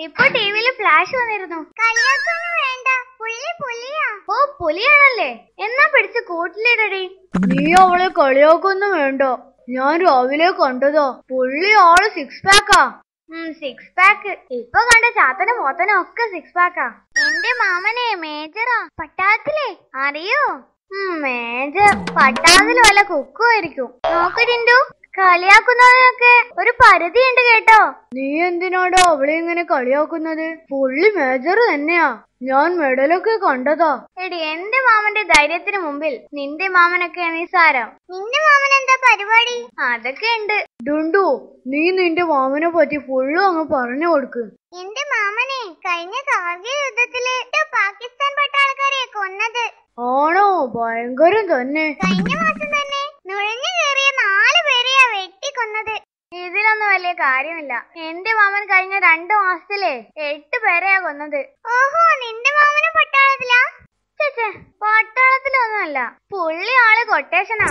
ഇപ്പൊ ടിവിയില് ഫ്ലാഷ് വന്നിരുന്നു. കളിയാക്കൊന്നും വേണ്ട, പുള്ളി പുലിയാ. ഓ പുലിയാണല്ലേ, എന്നാ പിടിച്ച് കൂട്ടിലിടടി. നീ അവളെ കളിയാക്കൊന്നും വേണ്ട, ഞാൻ രാവിലെ കണ്ടതാ. പുള്ളി ആള് 6 പാക്കാ. 6 പാക്ക്. ഇപ്പൊ കണ്ട ചാത്തനും മോത്തനും ഒക്കെ 6 പാക്കാ. എന്റെ മാമനെ മേജറാ, പട്ടാളത്തിലെ. അറിയോ? മേജർ പട്ടാളത്തില് വല്ല കുക്കുമായിരിക്കും. നോക്ക് ടിൻഡു, കളിയാക്കുന്നതിനൊക്കെ ഒരു പരിധിയുണ്ട് കേട്ടോ. നീ എന്തിനാടോ അവളെ ഇങ്ങനെ കളിയാക്കുന്നത്? പുള്ളി മേജർ തന്നെയാ, ഞാൻ മെഡലൊക്കെ കണ്ടതാ. എടി എന്റെ മാമന്റെ ധൈര്യത്തിന് മുമ്പിൽ നിന്റെ മാമനൊക്കെ നിസാരം. നിന്റെ മാമൻ എന്താ പരിപാടി? അതൊക്കെ ഉണ്ട്. ഡുണ്ടു, നീ നിന്റെ മാമനെ പറ്റി ഫുള്ളും അങ്ങ് പറഞ്ഞു കൊടുക്ക്. എന്റെ മാമനെ കഴിഞ്ഞ കാർഗിൽ യുദ്ധത്തില് പാകിസ്ഥാൻ പട്ടാളക്കാരെ കൊന്നത്. ആണോ? ഭയങ്കരം തന്നെ. കഴിഞ്ഞ മാസം തന്നെ നുഴഞ്ഞു കയറിയ 4 പേരെയാ വെട്ടിക്കൊന്നത്. ഇതിലൊന്നും വലിയ കാര്യമില്ല. എന്റെ മാമൻ കഴിഞ്ഞ 2 മാസത്തിലെ 8 പേരെയാ കൊന്നത്. ഓഹോ, നിന്റെ മാമന് പട്ടാളത്തിലാ? ചേച്ചേ, പട്ടാളത്തിലൊന്നുമല്ല, പുള്ളി ആള് കൊട്ടേഷനാ.